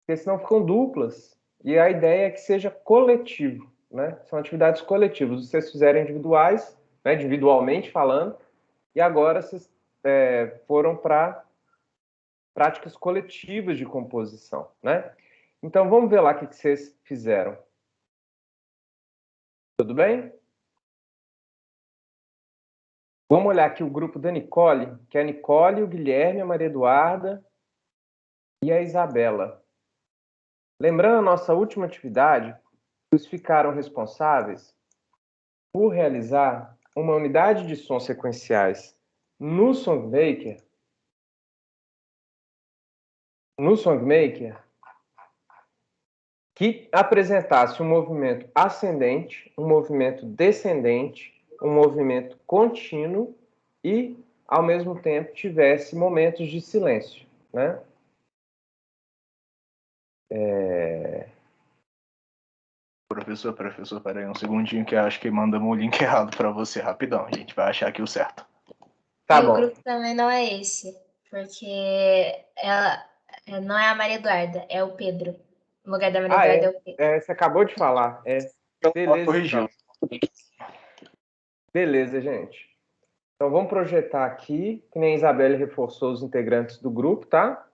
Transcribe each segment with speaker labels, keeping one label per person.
Speaker 1: porque senão ficam duplas. E a ideia é que seja coletivo, né? São atividades coletivas. Vocês fizeram individuais, né, individualmente falando, e agora vocês foram para práticas coletivas de composição, né? Então, vamos ver lá o que vocês fizeram. Tudo bem? Vamos olhar aqui o grupo da Nicole, que é a Nicole, o Guilherme, a Maria Eduarda e a Isabela. Lembrando a nossa última atividade, eles ficaram responsáveis por realizar uma unidade de sons sequenciais no SongMaker, que apresentasse um movimento ascendente, um movimento descendente, um movimento contínuo e, ao mesmo tempo, tivesse momentos de silêncio, né?
Speaker 2: Professor, peraí um segundinho que eu acho que mandamos o link errado para você, rapidão. A gente vai achar aqui o certo.
Speaker 1: Tá
Speaker 3: e
Speaker 1: bom.
Speaker 3: o grupo também não é esse, porque ela não é a Maria Eduarda, é o Pedro. No lugar da Maria Eduarda é o Pedro.
Speaker 1: Você acabou de falar. Beleza,
Speaker 2: corrigiu.
Speaker 1: então. Beleza, gente. Então, vamos projetar aqui, que nem a Isabelle reforçou os integrantes do grupo, tá?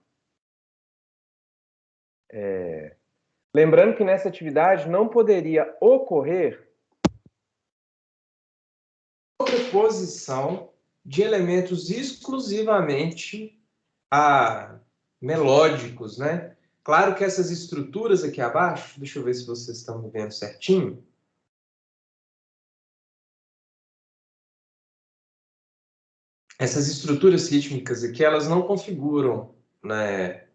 Speaker 1: Lembrando que nessa atividade não poderia ocorrer sobreposição de elementos exclusivamente melódicos, né? Claro que essas estruturas aqui abaixo, deixa eu ver se vocês estão me vendo certinho. Essas estruturas rítmicas aqui, elas não configuram, né,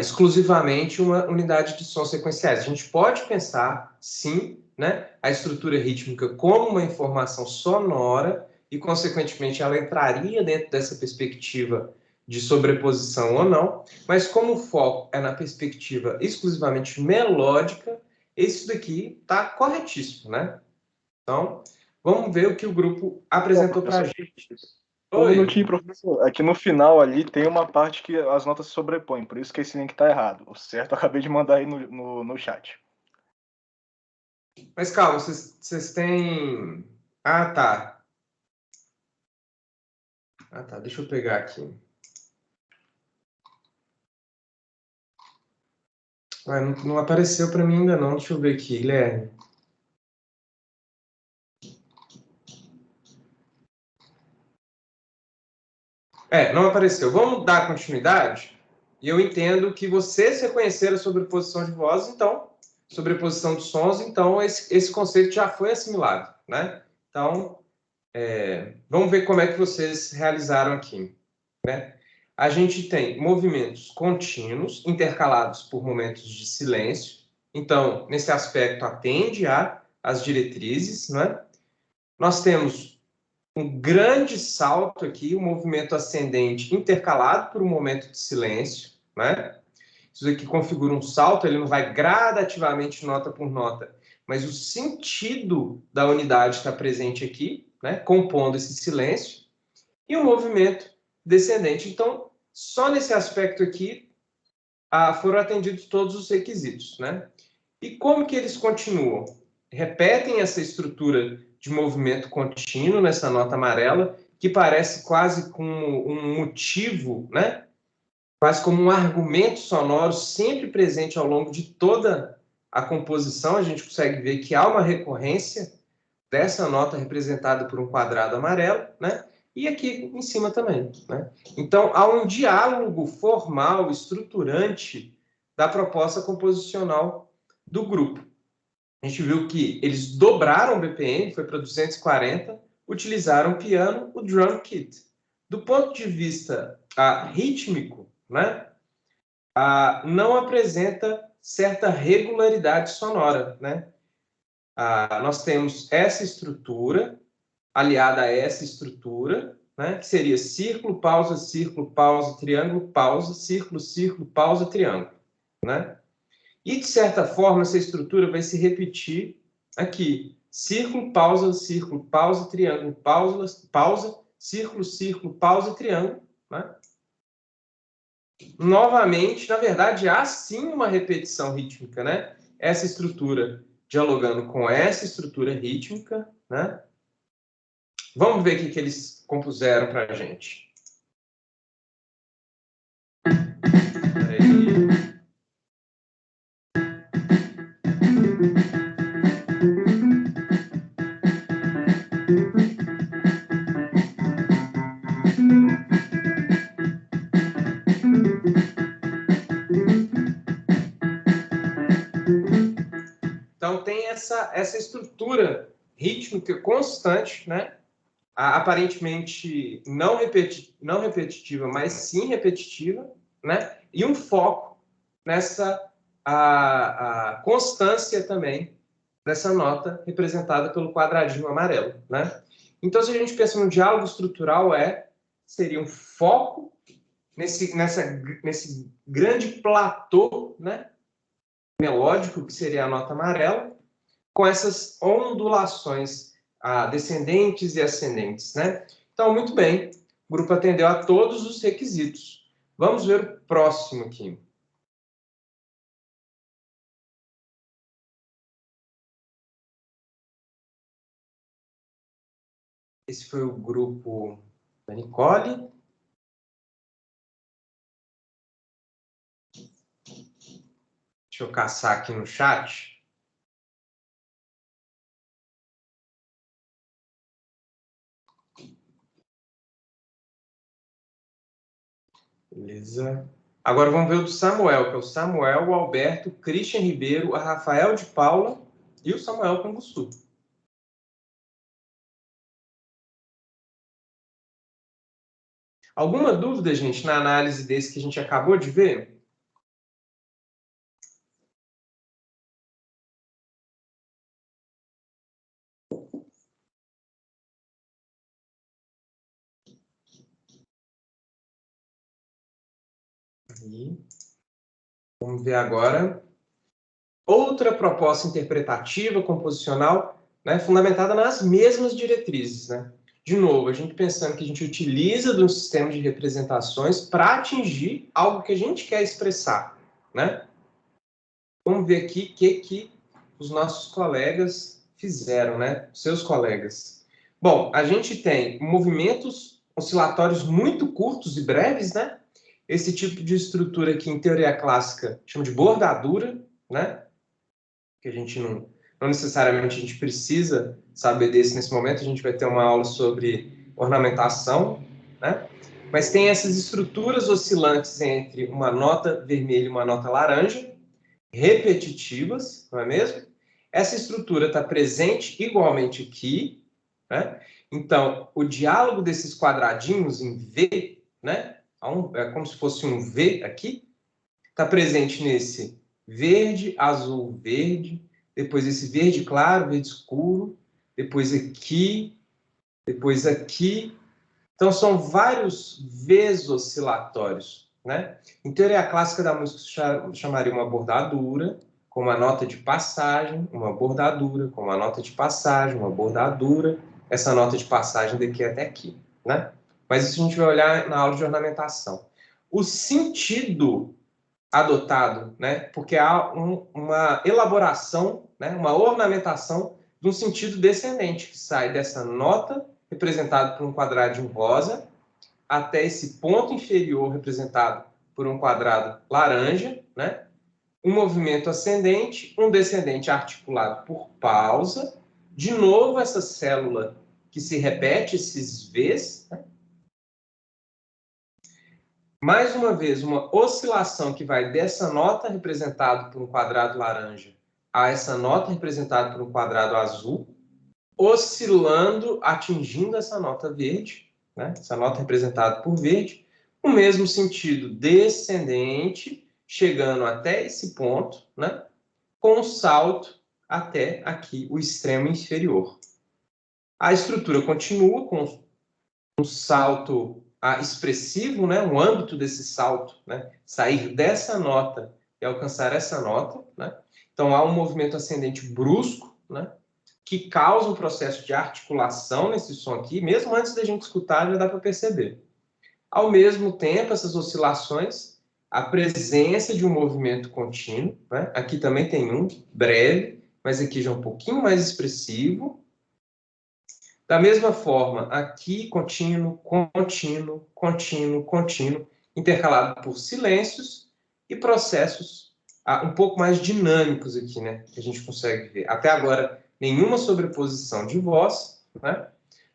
Speaker 1: exclusivamente uma unidade de sons sequenciais. A gente pode pensar, sim, né, a estrutura rítmica como uma informação sonora e, consequentemente, ela entraria dentro dessa perspectiva de sobreposição ou não, mas como o foco é na perspectiva exclusivamente melódica, isso daqui está corretíssimo, né? Então, vamos ver o que o grupo apresentou para a gente.
Speaker 2: Um minutinho, professor. Aqui no final ali tem uma parte que as notas se sobrepõem, por isso que esse link está errado. O certo eu acabei de mandar aí no chat.
Speaker 1: Mas calma, vocês têm... Ah, tá. Deixa eu pegar aqui. Não apareceu para mim ainda não. Deixa eu ver aqui, Guilherme. Não apareceu. Vamos dar continuidade? E eu entendo que vocês reconheceram a sobreposição de vozes, então, sobreposição de sons, então esse conceito já foi assimilado, né? Então, vamos ver como é que vocês realizaram aqui, né? A gente tem movimentos contínuos, intercalados por momentos de silêncio. Então, nesse aspecto, atende às diretrizes, né? Nós temos um grande salto aqui, um movimento ascendente intercalado por um momento de silêncio, né? Isso aqui configura um salto, ele não vai gradativamente nota por nota, mas o sentido da unidade está presente aqui, né? Compondo esse silêncio, e um movimento descendente. Então, só nesse aspecto aqui foram atendidos todos os requisitos, né? E como que eles continuam? Repetem essa estrutura de movimento contínuo nessa nota amarela, que parece quase como um motivo, né? Quase como um argumento sonoro sempre presente ao longo de toda a composição. A gente consegue ver que há uma recorrência dessa nota representada por um quadrado amarelo, né? E aqui em cima também, né? Então, há um diálogo formal, estruturante da proposta composicional do grupo. A gente viu que eles dobraram o BPM, foi para 240, utilizaram o piano, o drum kit. Do ponto de vista rítmico, né, não apresenta certa regularidade sonora, né? Nós temos essa estrutura aliada a essa estrutura, né, que seria círculo, pausa, triângulo, pausa, círculo, pausa, triângulo, né? E, de certa forma, essa estrutura vai se repetir aqui. Círculo, pausa, triângulo, pausa, círculo, pausa, triângulo, né? novamente, na verdade, há sim uma repetição rítmica, né? Essa estrutura dialogando com essa estrutura rítmica, né? Vamos ver o que eles compuseram para a gente. Aí. Então, tem essa estrutura rítmica constante, né? Aparentemente não repetitiva, mas sim repetitiva, né? E um foco nessa a constância também dessa nota representada pelo quadradinho amarelo, né? Então, se a gente pensa no diálogo estrutural, seria um foco nesse grande platô, né? Melódico, que seria a nota amarela, com essas ondulações descendentes e ascendentes, né? Então, muito bem, o grupo atendeu a todos os requisitos. Vamos ver o próximo aqui. Esse foi o grupo da Nicole. Deixa eu caçar aqui no chat. Beleza. Agora vamos ver o do Samuel, que é o Samuel, o Alberto, o Christian Ribeiro, a Rafael de Paula e o Samuel Canguçu. Alguma dúvida, gente, na análise desse que a gente acabou de ver? Aí. Vamos ver agora. Outra proposta interpretativa, composicional, né, fundamentada nas mesmas diretrizes, né? De novo, a gente pensando que a gente utiliza de um sistema de representações para atingir algo que a gente quer expressar, né? Vamos ver aqui o que os nossos colegas fizeram, né? Seus colegas. Bom, a gente tem movimentos oscilatórios muito curtos e breves, né? Esse tipo de estrutura que em teoria clássica chama de bordadura, né? Que a gente não necessariamente a gente precisa saber desse nesse momento, a gente vai ter uma aula sobre ornamentação, né? Mas tem essas estruturas oscilantes entre uma nota vermelha e uma nota laranja, repetitivas, não é mesmo? Essa estrutura está presente igualmente aqui, né? Então, o diálogo desses quadradinhos em V, né? É como se fosse um V aqui, está presente nesse verde, azul, verde, depois esse verde claro, verde escuro, depois aqui, depois aqui. Então, são vários Vs oscilatórios, né? Em teoria clássica da música, chamaria uma bordadura, com uma nota de passagem, uma bordadura, com uma nota de passagem, uma bordadura, essa nota de passagem daqui até aqui, né? Mas isso a gente vai olhar na aula de ornamentação. O sentido adotado, né? Porque há uma elaboração, né? Uma ornamentação de um sentido descendente, que sai dessa nota, representada por um quadradinho rosa, até esse ponto inferior, representado por um quadrado laranja, né? Um movimento ascendente, um descendente articulado por pausa, de novo essa célula que se repete, esses Vs, né? Mais uma vez, uma oscilação que vai dessa nota representada por um quadrado laranja a essa nota representada por um quadrado azul, oscilando, atingindo essa nota verde, né? Essa nota representada por verde, o mesmo sentido descendente, chegando até esse ponto, né? Com um salto até aqui, o extremo inferior. A estrutura continua com um salto expressivo, né? Um âmbito desse salto, né? Sair dessa nota e alcançar essa nota, né? Então, há um movimento ascendente brusco, né? Que causa um processo de articulação nesse som aqui, mesmo antes da gente escutar, já dá para perceber. Ao mesmo tempo, essas oscilações, a presença de um movimento contínuo, né? Aqui também tem um breve, mas aqui já é um pouquinho mais expressivo. Da mesma forma, aqui contínuo, contínuo, contínuo, contínuo, intercalado por silêncios e processos um pouco mais dinâmicos aqui, né? Que a gente consegue ver. Até agora, nenhuma sobreposição de voz, né?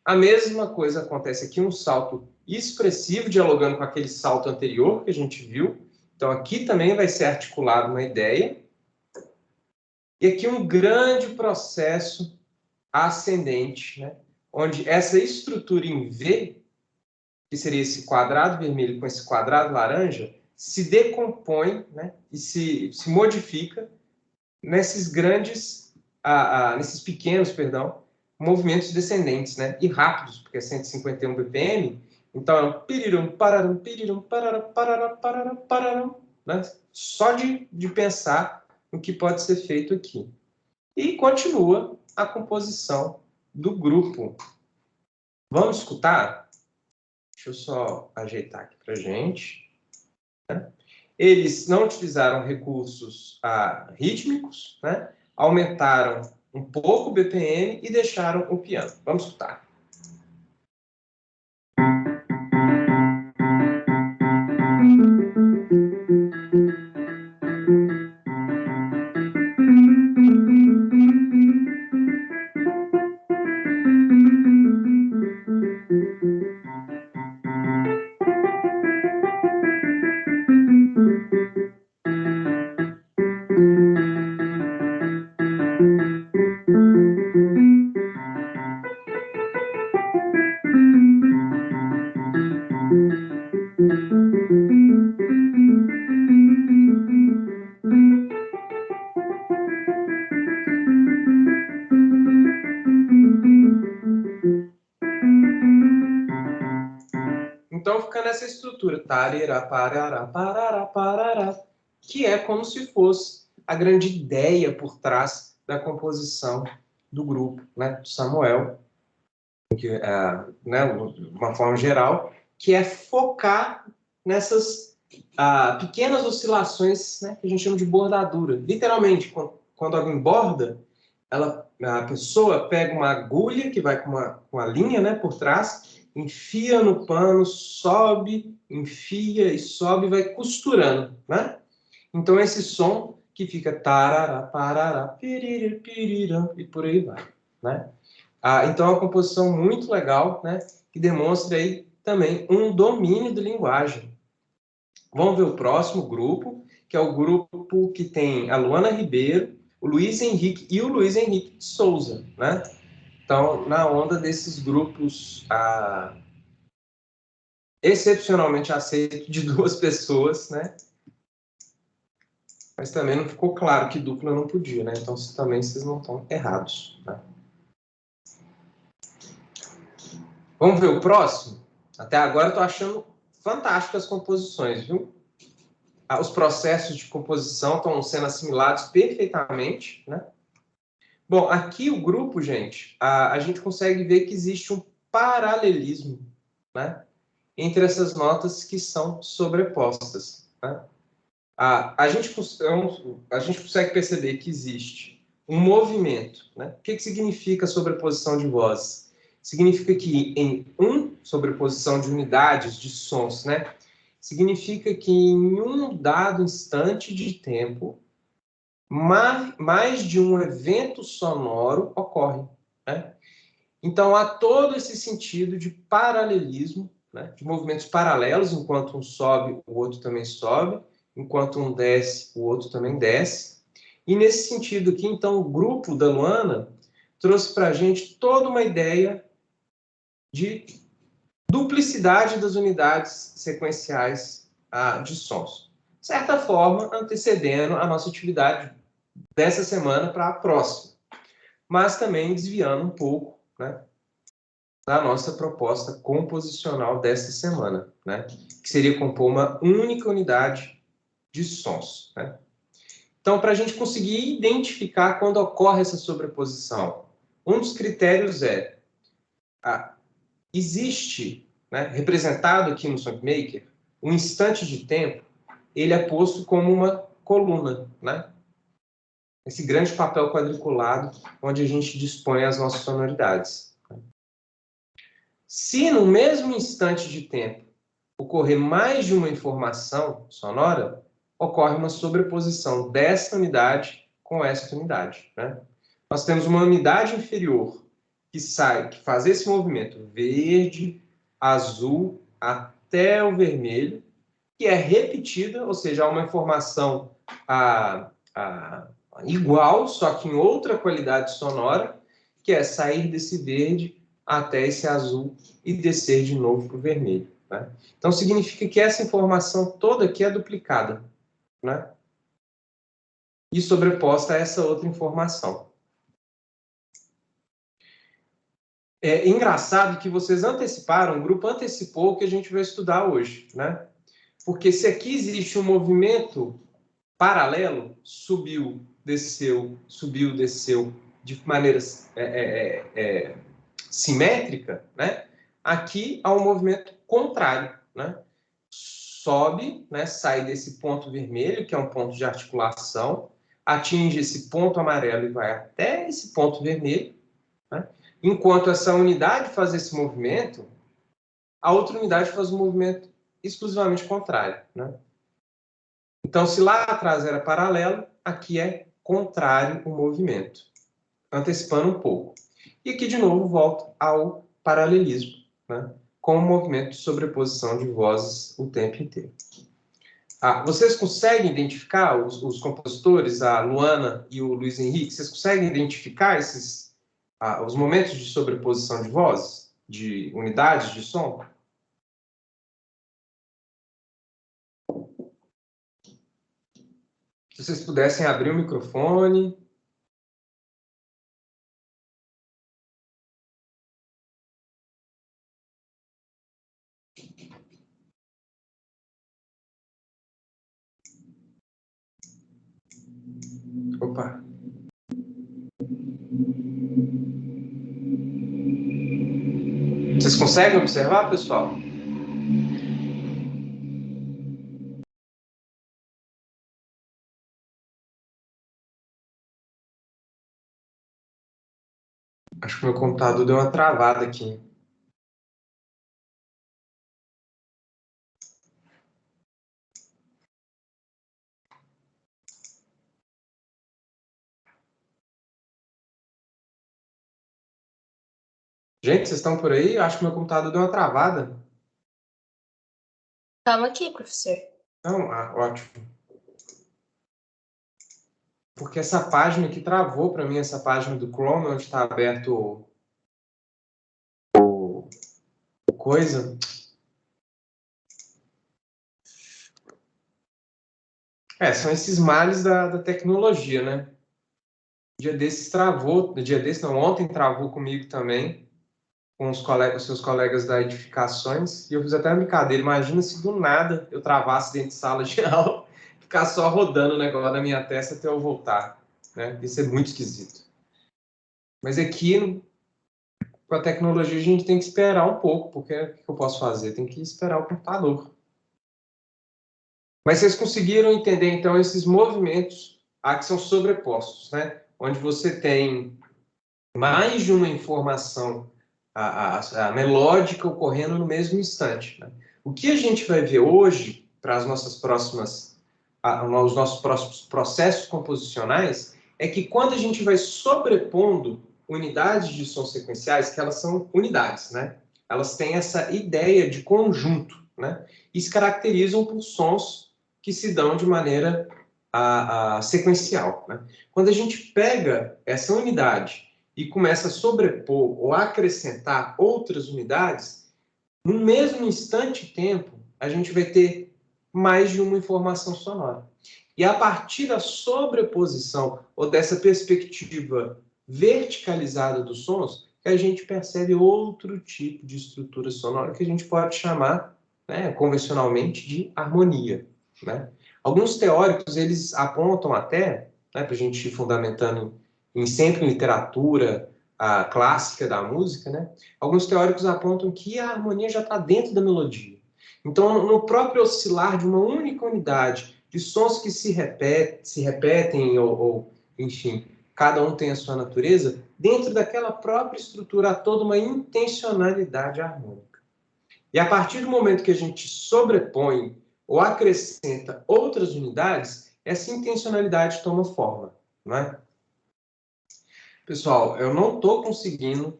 Speaker 1: A mesma coisa acontece aqui, um salto expressivo, dialogando com aquele salto anterior que a gente viu. Então, aqui também vai ser articulado uma ideia. E aqui um grande processo ascendente, né? Onde essa estrutura em V, que seria esse quadrado vermelho com esse quadrado laranja, se decompõe, né? E se modifica nesses grandes, nesses pequenos, perdão, movimentos descendentes, né? E rápidos, porque é 151 BPM. Então, é um pirirum, pararum, pararam, pararam, pararam, né? Só de pensar no que pode ser feito aqui. E continua a composição do grupo. Vamos escutar? Deixa eu só ajeitar aqui para a gente. Né? Eles não utilizaram recursos rítmicos, né? Aumentaram um pouco o BPM e deixaram o piano. Vamos escutar. Então fica nessa estrutura, tarará, parará, parará, parará, que é como se fosse a grande ideia por trás da composição do grupo, né, do Samuel, que, né, uma forma geral, que é focar nessas pequenas oscilações, né, que a gente chama de bordadura. Literalmente, quando alguém borda, a pessoa pega uma agulha que vai com a linha, né, por trás, enfia no pano, sobe, enfia e sobe, vai costurando, né? Então, esse som que fica tarará, parará, piriri, pirirã, e por aí vai, né? Então, é uma composição muito legal, né? Que demonstra aí também um domínio de linguagem. Vamos ver o próximo grupo, que é o grupo que tem a Luana Ribeiro, o Luiz Henrique e o Luiz Henrique de Souza, né? Então, na onda desses grupos excepcionalmente aceitos de duas pessoas, né? Mas também não ficou claro que dupla não podia, né? Então, também vocês não estão errados, né? Vamos ver o próximo? Até agora eu estou achando fantásticas as composições, viu? Os processos de composição estão sendo assimilados perfeitamente, né? Bom, aqui o grupo, gente, a gente consegue ver que existe um paralelismo, né, entre essas notas que são sobrepostas, né? A gente consegue perceber que existe um movimento, né? O que significa sobreposição de vozes? Significa que em sobreposição de unidades de sons, né? Significa que em um dado instante de tempo, mais de um evento sonoro ocorre, né? Então, há todo esse sentido de paralelismo, né? De movimentos paralelos, enquanto um sobe, o outro também sobe, enquanto um desce, o outro também desce. E nesse sentido aqui, então, o grupo da Luana trouxe para a gente toda uma ideia de duplicidade das unidades sequenciais de sons. De certa forma, antecedendo a nossa atividade dessa semana para a próxima, mas também desviando um pouco, né, da nossa proposta composicional dessa semana, né, que seria compor uma única unidade de sons, né? Então, para a gente conseguir identificar quando ocorre essa sobreposição, um dos critérios existe, né, representado aqui no SoundMaker, um instante de tempo ele é posto como uma coluna, né? Esse grande papel quadriculado onde a gente dispõe as nossas sonoridades. Se no mesmo instante de tempo ocorrer mais de uma informação sonora, ocorre uma sobreposição desta unidade com esta unidade, né? Nós temos uma unidade inferior que faz esse movimento verde, azul, até o vermelho, que é repetida, ou seja, há uma informação igual, só que em outra qualidade sonora, que é sair desse verde até esse azul e descer de novo para o vermelho, né? Então, significa que essa informação toda aqui é duplicada, né? E sobreposta a essa outra informação. É engraçado que vocês anteciparam, o grupo antecipou o que a gente vai estudar hoje, né? Porque se aqui existe um movimento paralelo, subiu, desceu, de maneira simétrica, né? Aqui há um movimento contrário, né? Sobe, né? Sai desse ponto vermelho, que é um ponto de articulação, atinge esse ponto amarelo e vai até esse ponto vermelho, né? Enquanto essa unidade faz esse movimento, a outra unidade faz um movimento exclusivamente contrário, né? Então, se lá atrás era paralelo, aqui é contrário o movimento, antecipando um pouco. E aqui, de novo, volta ao paralelismo, né? Com o movimento de sobreposição de vozes o tempo inteiro. Vocês conseguem identificar, os compositores, a Luana e o Luiz Henrique, vocês conseguem identificar os momentos de sobreposição de vozes, de unidades de som? Se vocês pudessem abrir o microfone. Opa. Vocês conseguem observar, pessoal? Acho que meu computador deu uma travada aqui. Gente, vocês estão por aí? Eu acho que meu computador deu uma travada.
Speaker 3: Estamos aqui, professor.
Speaker 1: Não, ótimo. Porque essa página aqui travou para mim, essa página do Chrome, onde está aberto o coisa. São esses males da tecnologia, né? Dia desses travou, ontem travou comigo também, com os seus colegas da Edificações, e eu fiz até uma brincadeira. Imagina se do nada eu travasse dentro de sala de aula, ficar só rodando o negócio na minha testa até eu voltar, né? Isso é muito esquisito. Mas aqui, com a tecnologia, a gente tem que esperar um pouco, porque o que eu posso fazer? Tem que esperar o computador. Mas vocês conseguiram entender, então, esses movimentos que são sobrepostos, né? Onde você tem mais de uma informação a melódica ocorrendo no mesmo instante, né? O que a gente vai ver hoje para os nossos próximos processos composicionais é que quando a gente vai sobrepondo unidades de som sequenciais, que elas são unidades, né? Elas têm essa ideia de conjunto, né? E se caracterizam por sons que se dão de maneira sequencial, né? Quando a gente pega essa unidade e começa a sobrepor ou acrescentar outras unidades, no mesmo instante de tempo, a gente vai ter mais de uma informação sonora. E a partir da sobreposição ou dessa perspectiva verticalizada dos sons, que a gente percebe outro tipo de estrutura sonora que a gente pode chamar, né, convencionalmente, de harmonia, né? Alguns teóricos, eles apontam até, né, para a gente ir fundamentando sempre em literatura clássica da música, né? Alguns teóricos apontam que a harmonia já está dentro da melodia. Então, no próprio oscilar de uma única unidade de sons que se repetem ou, enfim, cada um tem a sua natureza, dentro daquela própria estrutura há toda uma intencionalidade harmônica. E a partir do momento que a gente sobrepõe ou acrescenta outras unidades, essa intencionalidade toma forma, não é? Pessoal, eu não estou conseguindo...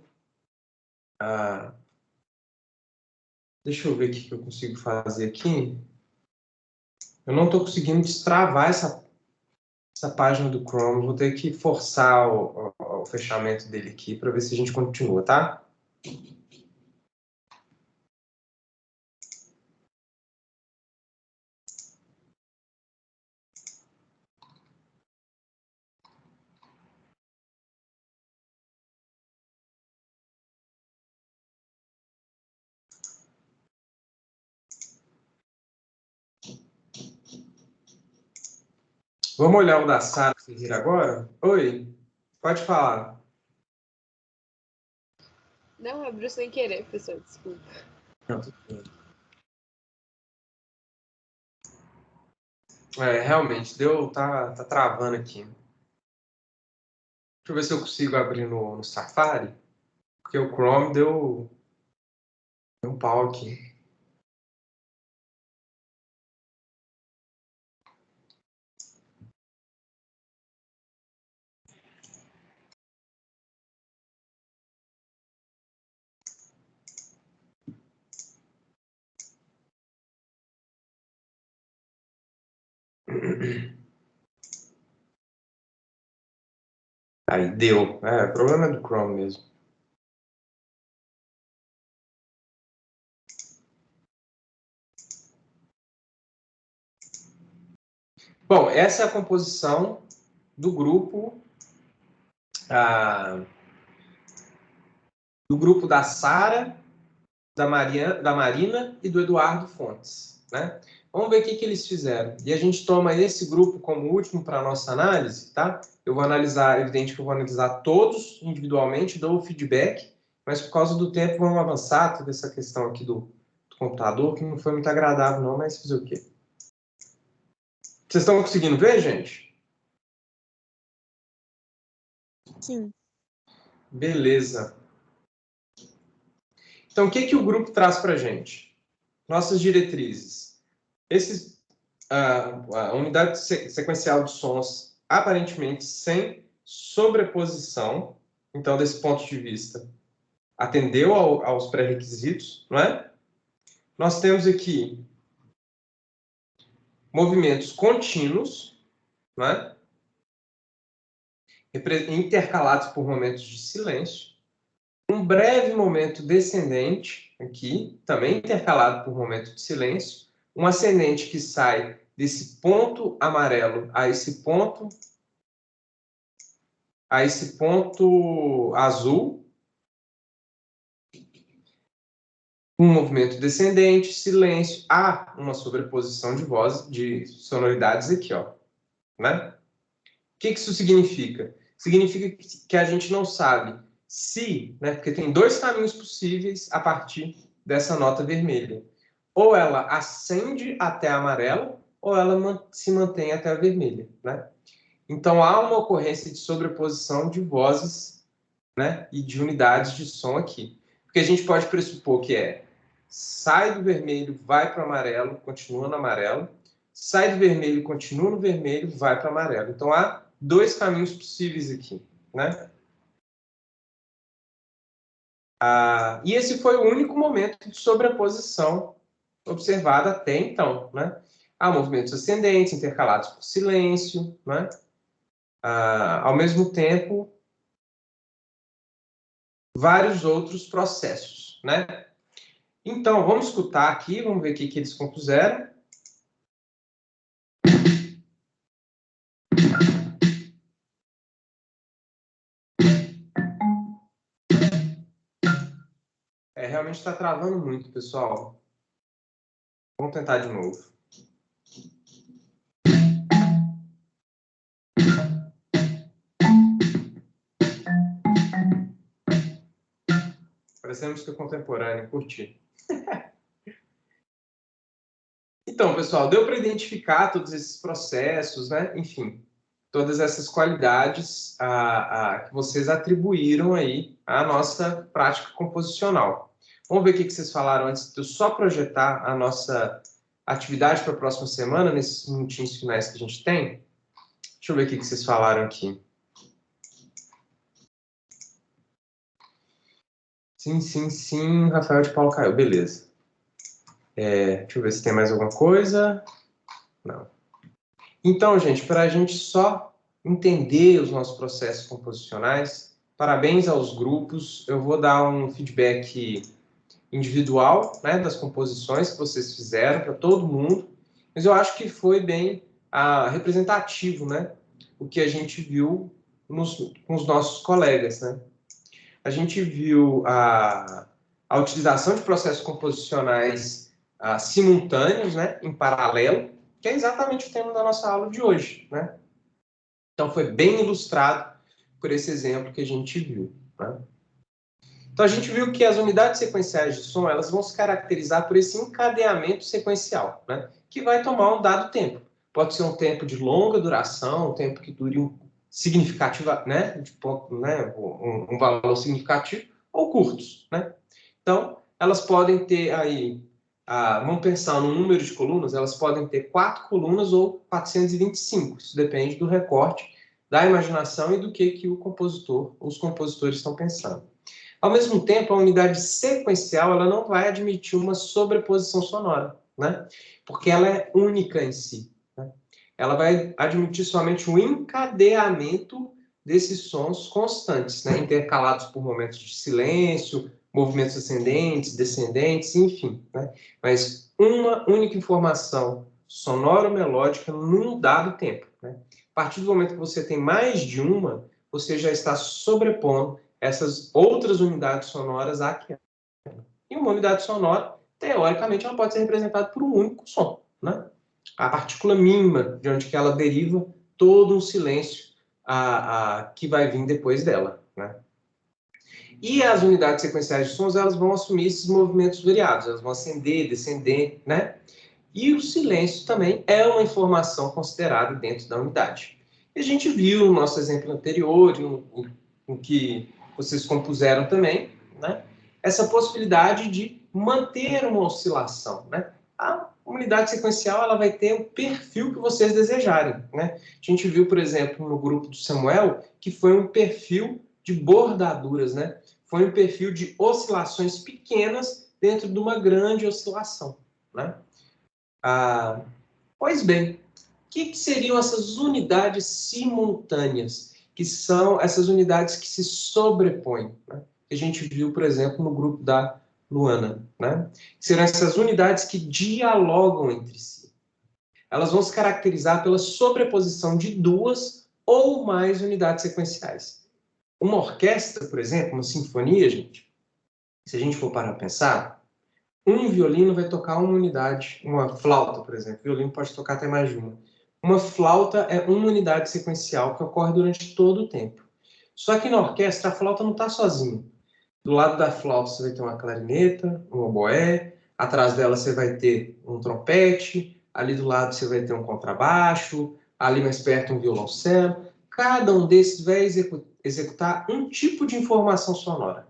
Speaker 1: deixa eu ver o que eu consigo fazer aqui. Eu não estou conseguindo destravar essa página do Chrome. Vou ter que forçar o fechamento dele aqui para ver se a gente continua, tá? Vamos olhar o da Sara Ferreira agora? Oi, pode falar.
Speaker 4: Não, abriu sem querer, professor, desculpa.
Speaker 1: Não, tudo bem. Realmente, tá travando aqui. Deixa eu ver se eu consigo abrir no Safari, porque o Chrome deu um pau aqui. Aí deu. O problema é do Chrome mesmo. Bom, essa é a composição do grupo da Sara, da Marina e do Eduardo Fontes, né? Vamos ver o que eles fizeram. E a gente toma esse grupo como último para a nossa análise, tá? Eu vou analisar, evidente que eu vou analisar todos individualmente, dou o feedback, mas por causa do tempo vamos avançar toda essa questão aqui do computador, que não foi muito agradável não, mas fazer o quê? Vocês estão conseguindo ver, gente?
Speaker 4: Sim.
Speaker 1: Beleza. Então, o que o grupo traz para a gente? Nossas diretrizes. A unidade sequencial de sons, aparentemente sem sobreposição. Então, desse ponto de vista, atendeu aos pré-requisitos, não é? Nós temos aqui movimentos contínuos, não é? Intercalados por momentos de silêncio. Um breve momento descendente, aqui, também intercalado por momento de silêncio. Um ascendente que sai desse ponto amarelo a esse ponto azul. Um movimento descendente, silêncio. Há uma sobreposição de vozes, de sonoridades aqui, ó, né? O que isso significa? Significa que a gente não sabe se, né, porque tem dois caminhos possíveis a partir dessa nota vermelha. Ou ela ascende até a amarela, ou ela se mantém até a vermelha, né? Então, há uma ocorrência de sobreposição de vozes, né, e de unidades de som aqui. Porque a gente pode pressupor que sai do vermelho, vai para o amarelo, continua no amarelo. Sai do vermelho, continua no vermelho, vai para o amarelo. Então, há dois caminhos possíveis aqui, né? E esse foi o único momento de sobreposição observado até então, né? Há movimentos ascendentes, intercalados por silêncio, né? Ao mesmo tempo, vários outros processos, né? Então, vamos escutar aqui, vamos ver o que eles compuseram. Realmente está travando muito, pessoal. Vamos tentar de novo. Parecendo música contemporânea, curti. Então, pessoal, deu para identificar todos esses processos, né? Enfim, todas essas qualidades que vocês atribuíram aí à nossa prática composicional. Vamos ver o que vocês falaram antes de eu só projetar a nossa atividade para a próxima semana, nesses minutinhos finais que a gente tem. Deixa eu ver o que vocês falaram aqui. Sim, Rafael de Paulo caiu, beleza. Deixa eu ver se tem mais alguma coisa. Não. Então, gente, para a gente só entender os nossos processos composicionais, parabéns aos grupos. Eu vou dar um feedback individual, né, das composições que vocês fizeram para todo mundo, mas eu acho que foi bem representativo, né, o que a gente viu com os nossos colegas, né. A gente viu a utilização de processos composicionais simultâneos, né, em paralelo, que é exatamente o tema da nossa aula de hoje, né? Então, foi bem ilustrado por esse exemplo que a gente viu, né? Então, a gente viu que as unidades sequenciais de som, elas vão se caracterizar por esse encadeamento sequencial, né? Que vai tomar um dado tempo. Pode ser um tempo de longa duração, um tempo que dure significativo, né? Um valor significativo, ou curtos, né? Então, elas podem ter aí, vamos pensar no número de colunas, elas podem ter 4 colunas ou 425. Isso depende do recorte, da imaginação e do que os compositores estão pensando. Ao mesmo tempo, a unidade sequencial ela não vai admitir uma sobreposição sonora, né? Porque ela é única em si, né? Ela vai admitir somente um encadeamento desses sons constantes, né? Intercalados por momentos de silêncio, movimentos ascendentes, descendentes, enfim, né? Mas uma única informação sonoro-melódica num dado tempo, né? A partir do momento que você tem mais de uma, você já está sobrepondo essas outras unidades sonoras àquela. E uma unidade sonora, teoricamente, ela pode ser representada por um único som, né? A partícula mínima, de onde que ela deriva todo um silêncio que vai vir depois dela, né? E as unidades sequenciais de sons, elas vão assumir esses movimentos variados, elas vão ascender, descender, né? E o silêncio também é uma informação considerada dentro da unidade. E a gente viu no nosso exemplo anterior, no que vocês compuseram também, né? Essa possibilidade de manter uma oscilação, né? A unidade sequencial ela vai ter o perfil que vocês desejarem, né? A gente viu, por exemplo, no grupo do Samuel, que foi um perfil de bordaduras, né? Foi um perfil de oscilações pequenas dentro de uma grande oscilação, né? Pois bem, o que seriam essas unidades simultâneas? Que são essas unidades que se sobrepõem, né? Que a gente viu, por exemplo, no grupo da Luana, né? Serão essas unidades que dialogam entre si. Elas vão se caracterizar pela sobreposição de 2 ou mais unidades sequenciais. Uma orquestra, por exemplo, uma sinfonia, gente, se a gente for parar para pensar, um violino vai tocar uma unidade, uma flauta, por exemplo. O violino pode tocar até mais de uma. Uma flauta é uma unidade sequencial que ocorre durante todo o tempo. Só que na orquestra, a flauta não está sozinha. Do lado da flauta você vai ter uma clarineta, um oboé, atrás dela você vai ter um trompete, ali do lado você vai ter um contrabaixo, ali mais perto um violoncelo. Cada um desses vai executar um tipo de informação sonora,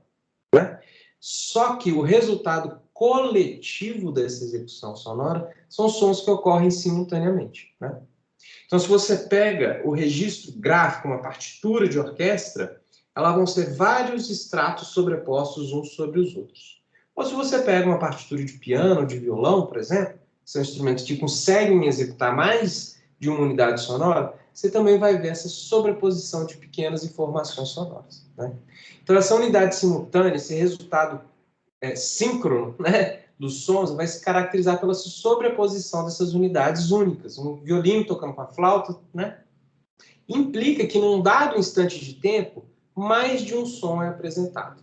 Speaker 1: né? Só que o resultado coletivo dessa execução sonora são sons que ocorrem simultaneamente, né? Então, se você pega o registro gráfico, uma partitura de orquestra, elas vão ser vários estratos sobrepostos uns sobre os outros. Ou se você pega uma partitura de piano ou de violão, por exemplo, que são instrumentos que conseguem executar mais de uma unidade sonora, você também vai ver essa sobreposição de pequenas informações sonoras, né? Então, essa unidade simultânea, esse resultado síncrono, né, dos sons, vai se caracterizar pela sobreposição dessas unidades únicas. Um violino tocando com a flauta, né, implica que num dado instante de tempo, mais de um som é apresentado,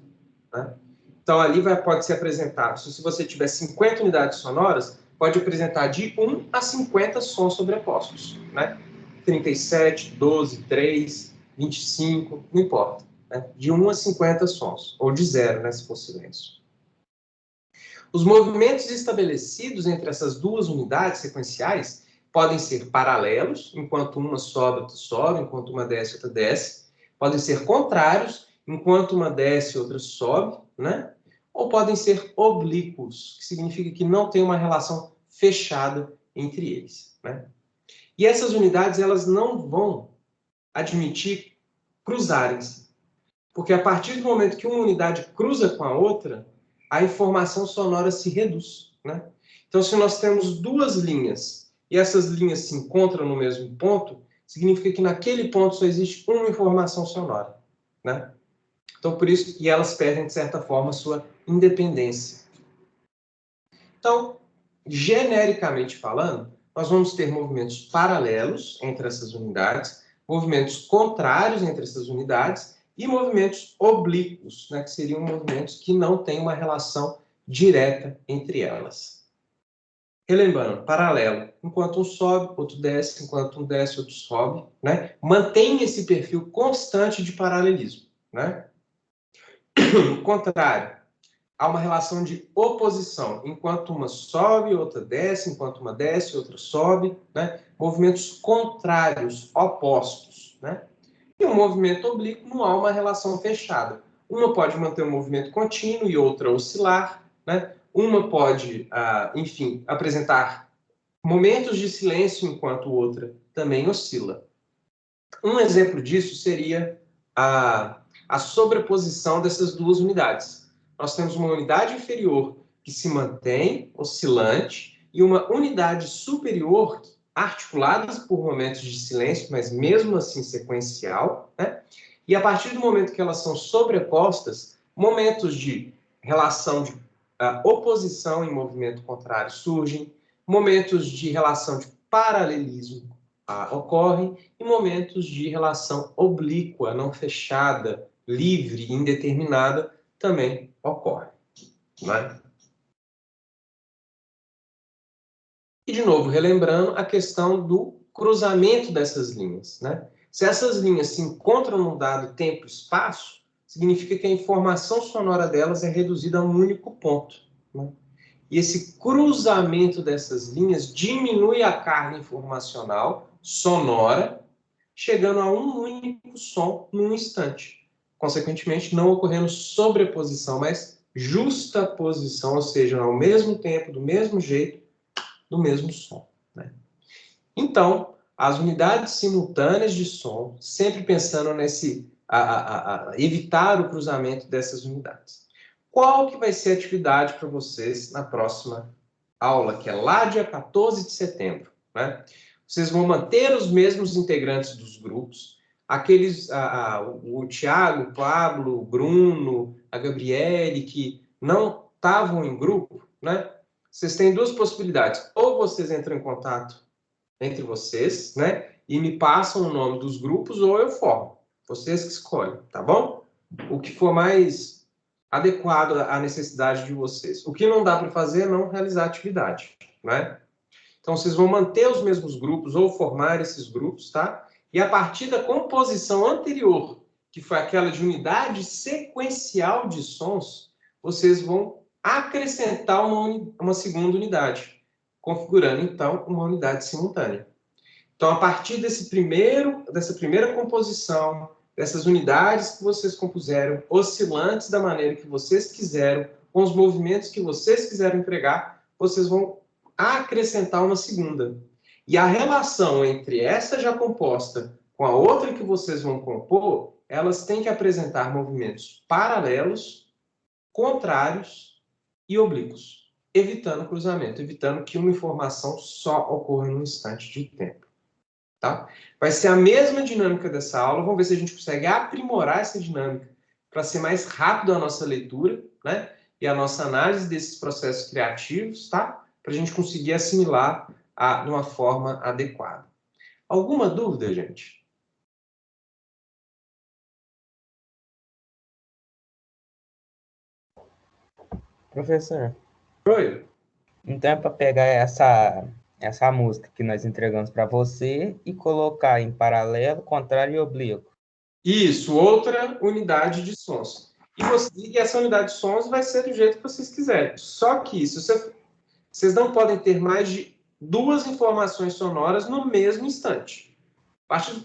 Speaker 1: né? Então, ali pode ser apresentado, se você tiver 50 unidades sonoras, pode apresentar de 1 a 50 sons sobrepostos, né? 37, 12, 3, 25, não importa, né? De 1 a 50 sons, ou de 0, né, se for silêncio. Os movimentos estabelecidos entre essas duas unidades sequenciais podem ser paralelos, enquanto uma sobe, outra sobe, enquanto uma desce, outra desce. Podem ser contrários, enquanto uma desce, outra sobe, né? Ou podem ser oblíquos, que significa que não tem uma relação fechada entre eles, né? E essas unidades, elas não vão admitir cruzarem-se, porque a partir do momento que uma unidade cruza com a outra, a informação sonora se reduz, né? Então, se nós temos duas linhas e essas linhas se encontram no mesmo ponto, significa que naquele ponto só existe uma informação sonora, né? Então, por isso que elas perdem, de certa forma, sua independência. Então, genericamente falando, nós vamos ter movimentos paralelos entre essas unidades, movimentos contrários entre essas unidades e movimentos oblíquos, né, que seriam movimentos que não têm uma relação direta entre elas. Relembrando, paralelo, enquanto um sobe, outro desce, enquanto um desce, outro sobe, né? Mantém esse perfil constante de paralelismo, né? No contrário, há uma relação de oposição, enquanto uma sobe, outra desce, enquanto uma desce, outra sobe, né? Movimentos contrários, opostos, né? E um movimento oblíquo não há uma relação fechada. Uma pode manter um movimento contínuo e outra oscilar, né? Uma pode, enfim, apresentar momentos de silêncio, enquanto outra também oscila. Um exemplo disso seria a sobreposição dessas duas unidades. Nós temos uma unidade inferior que se mantém oscilante e uma unidade superior articuladas por momentos de silêncio, mas mesmo assim sequencial, né? E a partir do momento que elas são sobrepostas, momentos de relação de oposição em movimento contrário surgem, momentos de relação de paralelismo ocorrem e momentos de relação oblíqua, não fechada, livre, indeterminada, também ocorrem, né? E, de novo, relembrando a questão do cruzamento dessas linhas, né? Se essas linhas se encontram num dado tempo e espaço, significa que a informação sonora delas é reduzida a um único ponto, né? E esse cruzamento dessas linhas diminui a carga informacional sonora, chegando a um único som num instante. Consequentemente, não ocorrendo sobreposição, mas justaposição, ou seja, ao mesmo tempo, do mesmo jeito, do mesmo som, né? Então, as unidades simultâneas de som, sempre pensando nesse evitar o cruzamento dessas unidades. Qual que vai ser a atividade para vocês na próxima aula, que é lá dia 14 de setembro, né? Vocês vão manter os mesmos integrantes dos grupos, aqueles, o Tiago, o Pablo, o Bruno, a Gabriele, que não estavam em grupo, né? Vocês têm duas possibilidades. Ou vocês entram em contato entre vocês, né? E me passam o nome dos grupos, ou eu formo. Vocês que escolhem, tá bom? O que for mais adequado à necessidade de vocês. O que não dá para fazer é não realizar a atividade, né? Então, vocês vão manter os mesmos grupos ou formar esses grupos, tá? E a partir da composição anterior, que foi aquela de unidade sequencial de sons, vocês vão acrescentar uma segunda unidade, configurando, então, uma unidade simultânea. Então, a partir dessa primeira composição, dessas unidades que vocês compuseram, oscilantes da maneira que vocês quiseram, com os movimentos que vocês quiseram empregar, vocês vão acrescentar uma segunda. E a relação entre essa já composta com a outra que vocês vão compor, elas têm que apresentar movimentos paralelos, contrários e oblíquos, evitando cruzamento, evitando que uma informação só ocorra num instante de tempo. Tá? Vai ser a mesma dinâmica dessa aula. Vamos ver se a gente consegue aprimorar essa dinâmica para ser mais rápido a nossa leitura, né? E a nossa análise desses processos criativos, tá? Para a gente conseguir assimilar de uma forma adequada. Alguma dúvida, gente?
Speaker 5: Professor,
Speaker 1: Oi?
Speaker 5: então é para pegar essa música que nós entregamos para você e colocar em paralelo, contrário e oblíquo.
Speaker 1: Isso, outra unidade de sons. E essa unidade de sons vai ser do jeito que vocês quiserem. Só que vocês não podem ter mais de 2 informações sonoras no mesmo instante.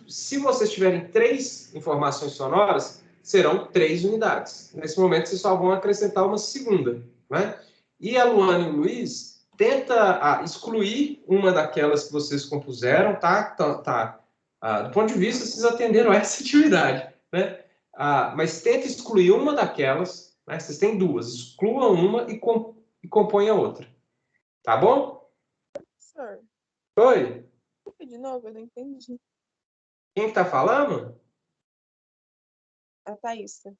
Speaker 1: Se vocês tiverem 3 informações sonoras, serão 3 unidades. Nesse momento, vocês só vão acrescentar uma segunda, né? E a Luana e o Luiz tenta excluir uma daquelas que vocês compuseram, tá? Do ponto de vista, vocês atenderam essa atividade, né? Mas tenta excluir uma daquelas, né? Vocês têm 2, excluam uma e compõem a outra. Tá bom?
Speaker 4: Professor,
Speaker 1: Oi?
Speaker 4: de novo, eu não entendi.
Speaker 1: Quem que tá falando?
Speaker 4: A Thaísa.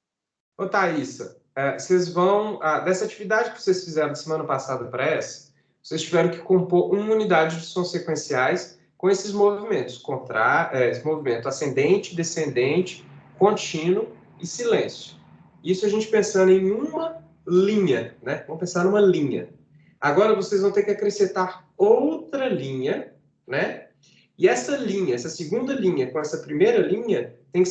Speaker 1: Ô, Thaísa, vocês vão... dessa atividade que vocês fizeram semana passada para essa, vocês tiveram que compor uma unidade de sons sequenciais com esses movimentos. Esse movimento ascendente, descendente, contínuo e silêncio. Isso a gente pensando em uma linha, né? Vamos pensar numa linha. Agora vocês vão ter que acrescentar outra linha, né? E essa linha, essa segunda linha com essa primeira linha, tem que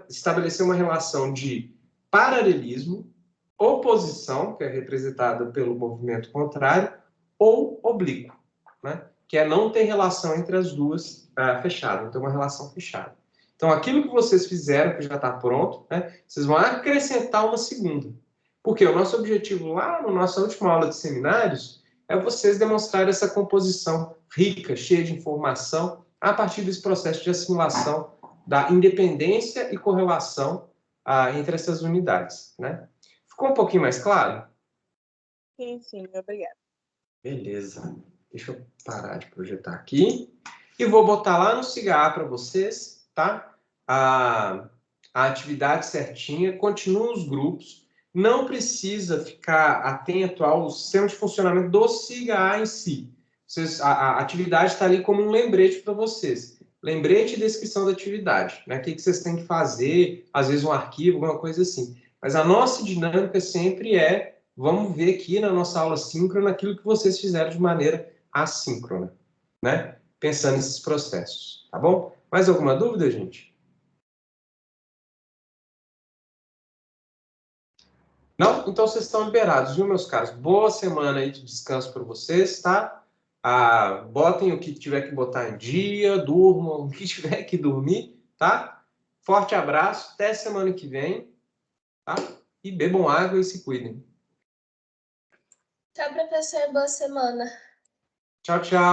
Speaker 1: estabelecer uma relação de paralelismo, oposição, que é representada pelo movimento contrário, ou oblíquo, né? Que é não ter relação entre as duas fechada, não ter uma relação fechada. Então, aquilo que vocês fizeram, que já está pronto, né? Vocês vão acrescentar uma segunda. Porque o nosso objetivo lá na nossa última aula de seminários é vocês demonstrarem essa composição rica, cheia de informação, a partir desse processo de assimilação da independência e correlação entre essas unidades, né? Ficou um pouquinho mais claro?
Speaker 4: Sim, obrigada.
Speaker 1: Beleza. Deixa eu parar de projetar aqui. E vou botar lá no CIGA para vocês, tá? A atividade certinha. Continuam os grupos. Não precisa ficar atento ao sistema de funcionamento do CIGA em si. A atividade está ali como um lembrete para vocês. Lembrete e descrição da atividade, né? O que vocês têm que fazer, às vezes um arquivo, alguma coisa assim. Mas a nossa dinâmica sempre vamos ver aqui na nossa aula síncrona aquilo que vocês fizeram de maneira assíncrona, né? Pensando nesses processos, tá bom? Mais alguma dúvida, gente? Não? Então vocês estão liberados, viu, meus caros? Boa semana aí de descanso para vocês, tá? Botem o que tiver que botar em dia, durmam o que tiver que dormir, tá? Forte abraço, até semana que vem, tá? E bebam água e se cuidem.
Speaker 3: Tchau, professor. Boa semana.
Speaker 1: Tchau, tchau.